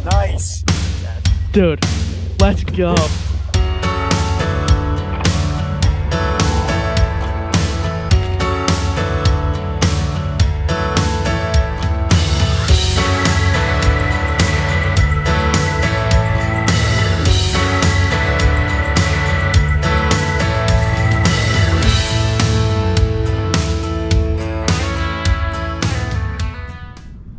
Nice. Dude, let's go.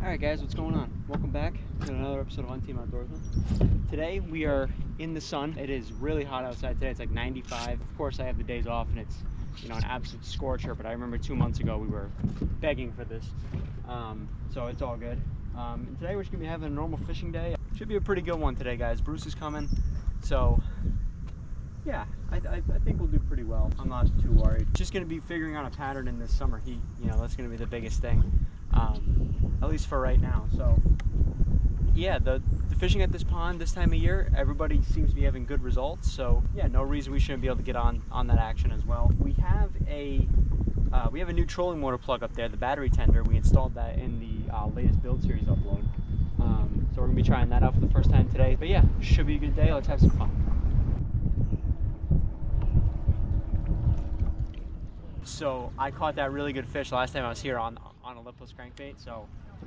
Alright guys, what's going on? Welcome back to another episode of Untamed Outdoorsmen. Today we are in the sun. It is really hot outside today. It's like 95. Of course I have the days off and it's, you know, an absolute scorcher, but I remember 2 months ago we were begging for this. So it's all good. And today we're just gonna be having a normal fishing day. Should be a pretty good one today, guys. Bruce is coming. So yeah, I think we'll do pretty well. I'm not too worried. Just gonna be figuring out a pattern in this summer heat. You know, that's gonna be the biggest thing. At least for right now. So yeah, the fishing at this pond this time of year, everybody seems to be having good results. So yeah, no reason we shouldn't be able to get on that action as well. We have a new trolling motor plug up there, the battery tender. We installed that in the latest build series upload. So we're gonna be trying that out for the first time today. But yeah, should be a good day. Let's have some fun. So I caught that really good fish last time I was here on a lipless crankbait. So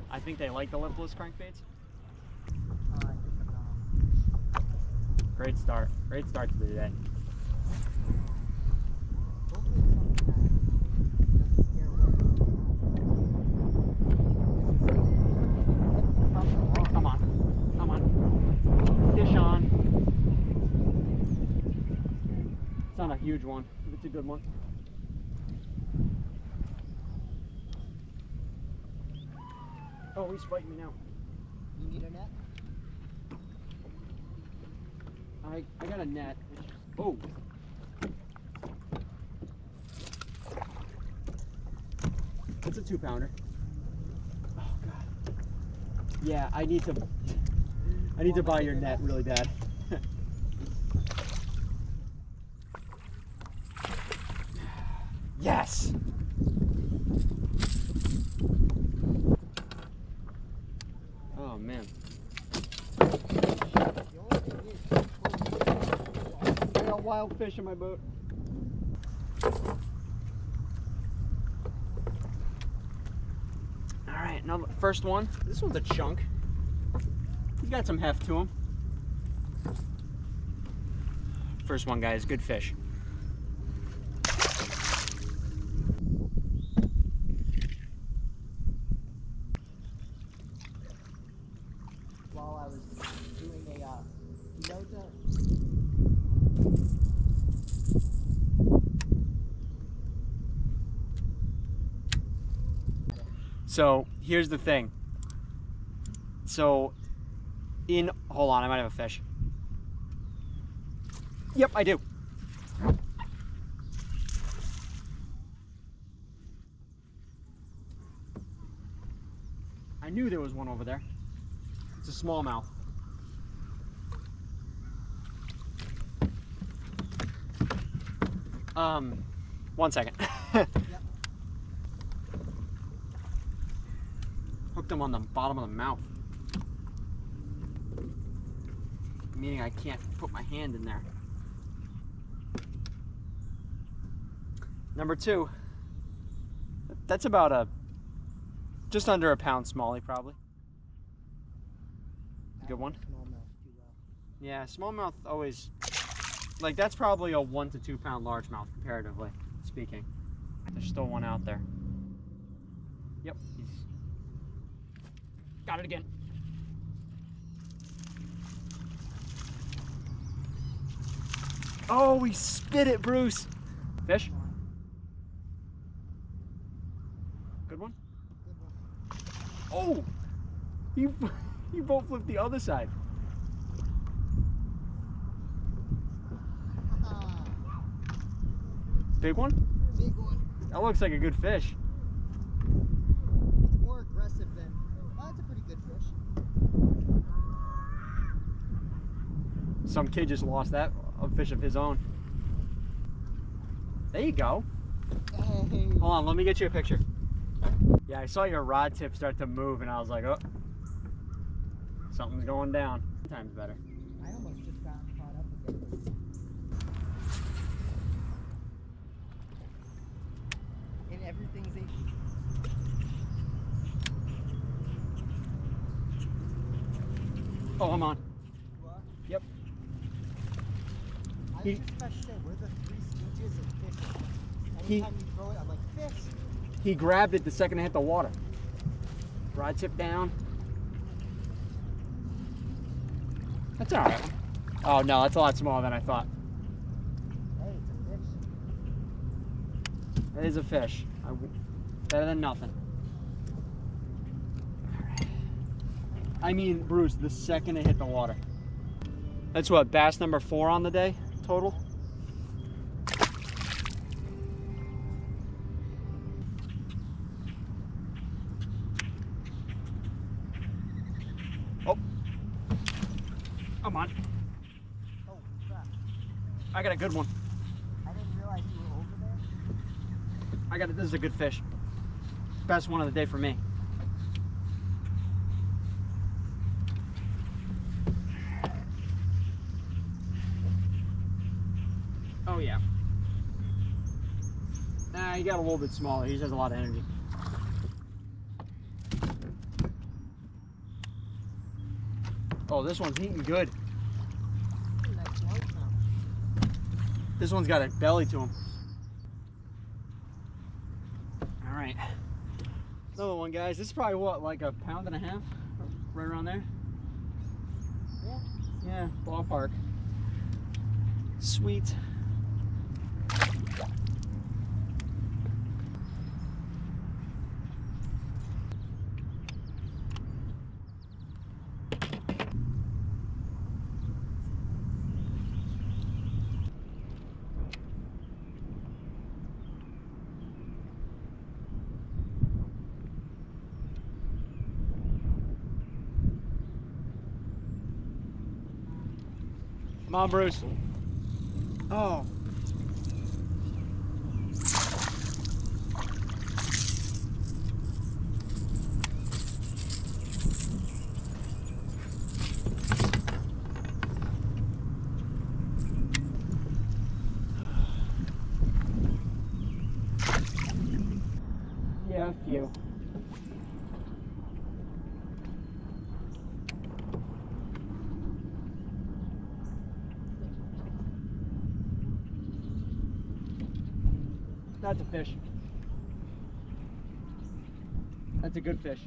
I think they like the lipless crankbaits. Great start to the day. Come on. Fish on. It's not a huge one, but it's a good one. Oh, he's fighting me now. You need a net? I got a net. Oh. It's a 2-pounder. Oh god. Yeah, I need to buy your net really bad. Yes. Oh man. I got wild fish in my boat. Alright, now the first one. This one's a chunk. He's got some heft to him. First one, guys, good fish. While I was doing a Yamamoto. So here's the thing. So hold on, I might have a fish. Yep, I do. I knew there was one over there. It's a smallmouth. One second. Yep. Hooked him on the bottom of the mouth. Meaning I can't put my hand in there. Number 2. That's about just under a pound smallie probably. Good one. Yeah, smallmouth always, like that's probably a 1 to 2 pound largemouth comparatively speaking. There's still one out there. Yep, he's got it again. Oh, he spit it, Bruce. Fish? Good one? Oh! He boat flipped the other side. Big one? Big one. That looks like a good fish. It's more aggressive than. Oh, that's a pretty good fish. Some kid just lost that, a fish of his own. There you go. Hey. Hold on, let me get you a picture. Yeah, I saw your rod tip start to move and I was like, oh. Something's going down. Time's better. I almost just got caught up again. And everything's a... Oh, I'm on. You are? Yep. I was just about to say, we're the Three Stooges of fishing. Anytime you throw it, I'm like, fish! He grabbed it the second it hit the water. Rod tip down. That's all right. Oh no, that's a lot smaller than I thought. Hey, it's a fish. That is a fish. Better than nothing. I mean, Bruce, the second it hit the water. That's what, bass number 4 on the day total? Oh, I'm on. Oh, crap. I got a good one. I didn't realize you were over there. I got it. This is a good fish. Best one of the day for me. Oh yeah. Nah, he got a little bit smaller. He just has a lot of energy. Oh, this one's eating good. Nice largemouth. This one's got a belly to him. All right. Another one, guys. This is probably what, like a pound and a half? Right around there? Yeah. Yeah, ballpark. Sweet. Come on, Bruce. Oh. Yeah, a few. That's a fish. That's a good fish.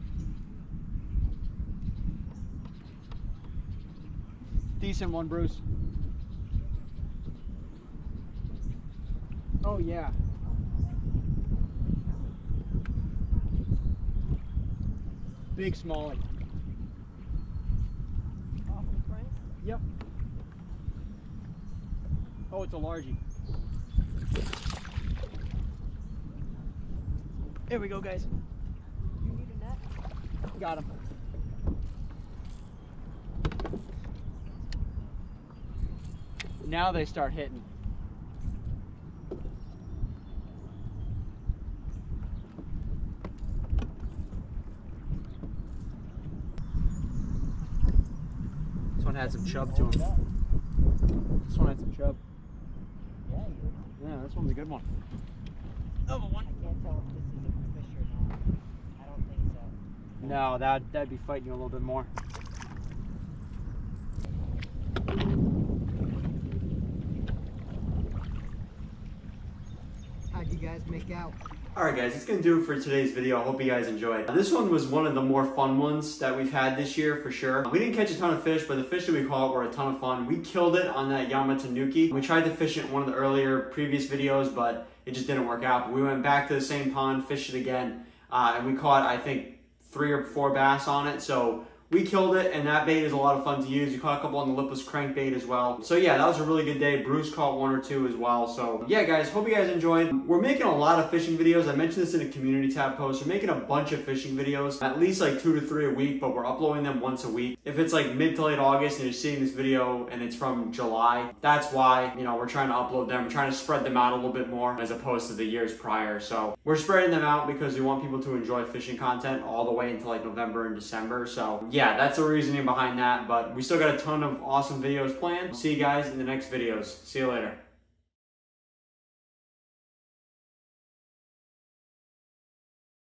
Decent one, Bruce. Oh yeah. Big smallie. Off the frame? Yep. Oh, it's a largie. Here we go, guys. You need a net? Got him. Now they start hitting. This one had some chub to him. This one had some chub. Yeah, you. Yeah, this one's a good one. Another one. I can't tell if this is a fish or not. I don't think so. No, that'd be fighting you a little bit more. How'd you guys make out? Alright guys, that's gonna do it for today's video. I hope you guys enjoyed. This one was one of the more fun ones that we've had this year for sure. We didn't catch a ton of fish, but the fish that we caught were a ton of fun. We killed it on that Yamatanuki. We tried to fish it in one of the earlier previous videos, but it just didn't work out. But we went back to the same pond, fished it again, and we caught, I think, 3 or 4 bass on it. So we killed it, and that bait is a lot of fun to use. We caught a couple on the lipless crankbait as well. So yeah, that was a really good day. Bruce caught 1 or 2 as well. So yeah, guys, hope you guys enjoyed. We're making a lot of fishing videos. I mentioned this in a community tab post. We're making a bunch of fishing videos, at least like 2 to 3 a week, but we're uploading them once a week. If it's like mid to late August and you're seeing this video and it's from July, that's why, you know, we're trying to upload them. We're trying to spread them out a little bit more as opposed to the years prior. So we're spreading them out because we want people to enjoy fishing content all the way until like November and December. So yeah. yeah, that's the reasoning behind that. But we still got a ton of awesome videos planned. See you guys in the next videos. See you later.